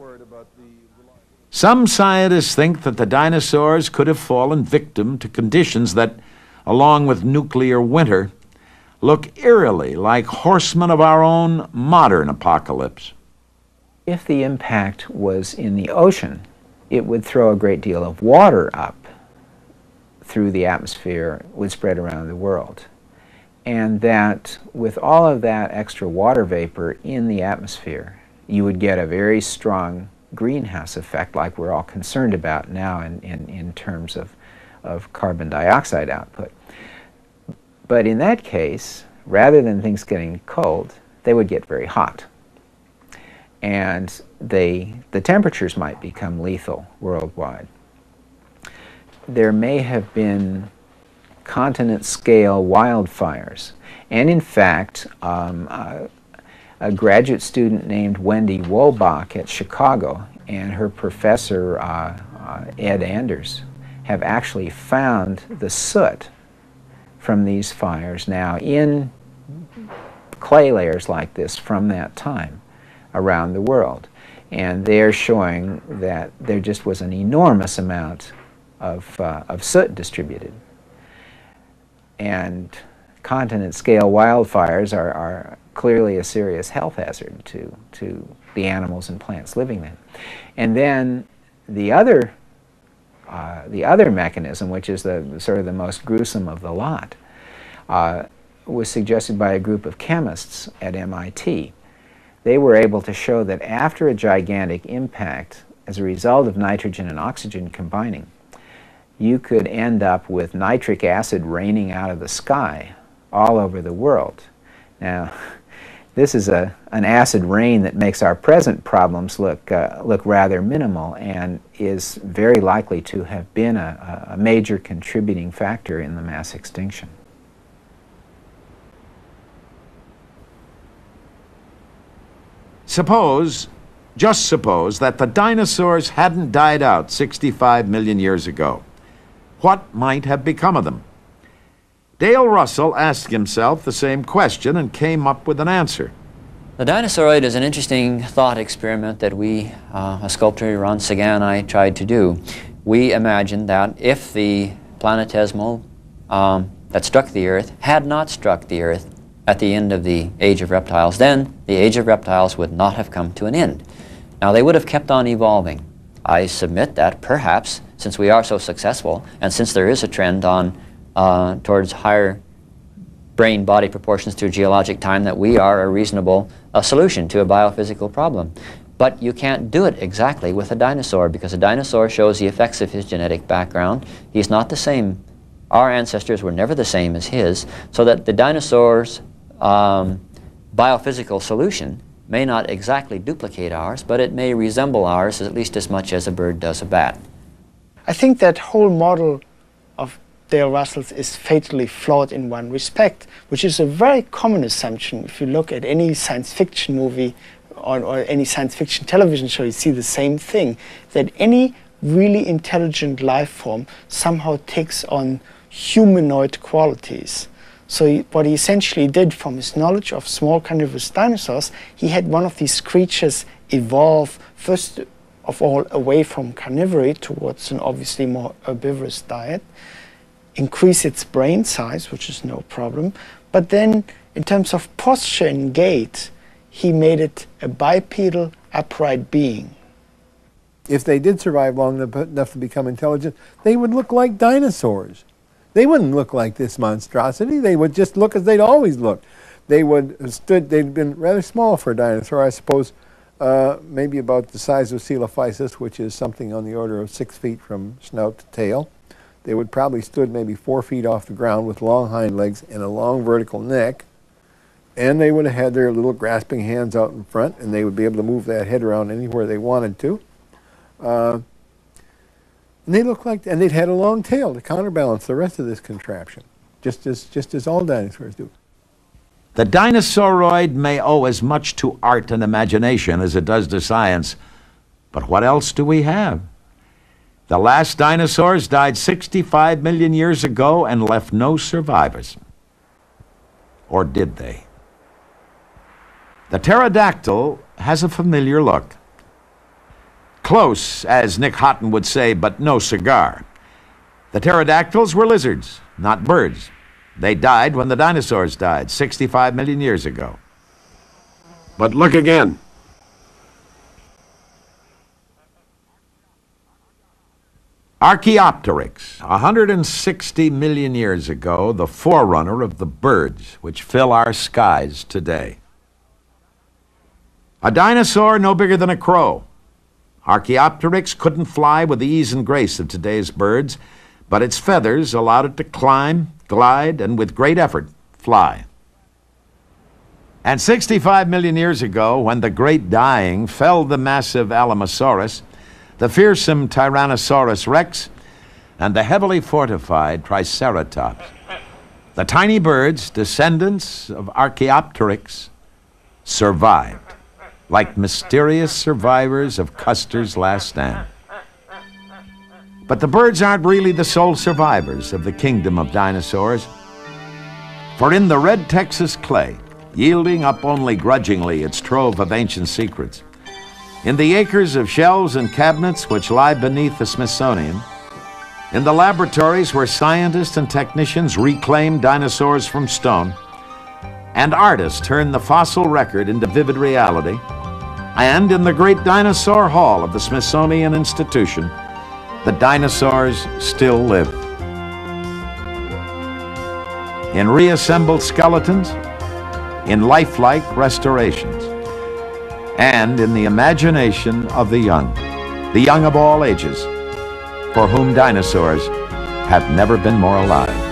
Some scientists think that the dinosaurs could have fallen victim to conditions that, along with nuclear winter, look eerily like horsemen of our own modern apocalypse. If the impact was in the ocean, it would throw a great deal of water up through the atmosphere, would spread around the world. And that with all of that extra water vapor in the atmosphere, you would get a very strong greenhouse effect like we're all concerned about now in terms of carbon dioxide output. But in that case, rather than things getting cold, they would get very hot. And the temperatures might become lethal worldwide. There may have been continent-scale wildfires. And in fact, a graduate student named Wendy Wolbach at Chicago and her professor, Ed Anders, have actually found the soot from these fires now in clay layers like this from that time around the world. And they're showing that there just was an enormous amount of soot distributed. And continent-scale wildfires are clearly a serious health hazard to the animals and plants living there. And then the other mechanism, which is sort of the most gruesome of the lot, was suggested by a group of chemists at MIT. They were able to show that after a gigantic impact, as a result of nitrogen and oxygen combining, you could end up with nitric acid raining out of the sky all over the world. Now, this is an acid rain that makes our present problems look rather minimal and is very likely to have been a major contributing factor in the mass extinction. Suppose, just suppose, that the dinosaurs hadn't died out 65 million years ago. What might have become of them? Dale Russell asked himself the same question and came up with an answer. The Dinosauroid is an interesting thought experiment that we, a sculptor, Ron Sagan and I, tried to do. We imagined that if the planetesimal that struck the Earth had not struck the Earth at the end of the Age of Reptiles, then the Age of Reptiles would not have come to an end. Now, they would have kept on evolving. I submit that perhaps, since we are so successful, and since there is a trend on towards higher brain-body proportions through geologic time, that we are a reasonable solution to a biophysical problem. But you can't do it exactly with a dinosaur, because a dinosaur shows the effects of his genetic background. He's not the same. Our ancestors were never the same as his, so that the dinosaur's biophysical solution may not exactly duplicate ours, but it may resemble ours at least as much as a bird does a bat. I think that whole model of Dale Russell's is fatally flawed in one respect, which is a very common assumption. If you look at any science fiction movie or any science fiction television show, you see the same thing, that any really intelligent life form somehow takes on humanoid qualities. So what he essentially did, from his knowledge of small carnivorous dinosaurs, he had one of these creatures evolve, first of all, away from carnivory towards an obviously more herbivorous diet, increase its brain size, which is no problem, but then in terms of posture and gait, he made it a bipedal, upright being. If they did survive long enough to become intelligent, they would look like dinosaurs. They wouldn't look like this monstrosity. They would just look as they'd always looked. They'd been rather small for a dinosaur, I suppose, maybe about the size of Coelophysis, which is something on the order of 6 feet from snout to tail. They would probably stood maybe 4 feet off the ground with long hind legs and a long vertical neck. And they would have had their little grasping hands out in front, and they would be able to move that head around anywhere they wanted to. And they looked like, and they'd had a long tail to counterbalance the rest of this contraption, just as all dinosaurs do. The Dinosauroid may owe as much to art and imagination as it does to science, but what else do we have? The last dinosaurs died 65 million years ago and left no survivors. Or did they? The pterodactyl has a familiar look. Close, as Nick Houghton would say, but no cigar. The pterodactyls were lizards, not birds. They died when the dinosaurs died, 65 million years ago. But look again. Archaeopteryx, 160 million years ago, the forerunner of the birds which fill our skies today. A dinosaur no bigger than a crow. Archaeopteryx couldn't fly with the ease and grace of today's birds, but its feathers allowed it to climb, glide, and with great effort, fly. And 65 million years ago, when the Great Dying felled the massive Alamosaurus, the fearsome Tyrannosaurus rex, and the heavily fortified Triceratops. The tiny birds, descendants of Archaeopteryx, survived, like mysterious survivors of Custer's last stand. But the birds aren't really the sole survivors of the kingdom of dinosaurs. For in the red Texas clay, yielding up only grudgingly its trove of ancient secrets, in the acres of shelves and cabinets which lie beneath the Smithsonian, in the laboratories where scientists and technicians reclaim dinosaurs from stone, and artists turn the fossil record into vivid reality, and in the great dinosaur hall of the Smithsonian Institution, the dinosaurs still live. In reassembled skeletons, in lifelike restorations, and in the imagination of the young of all ages, for whom dinosaurs have never been more alive.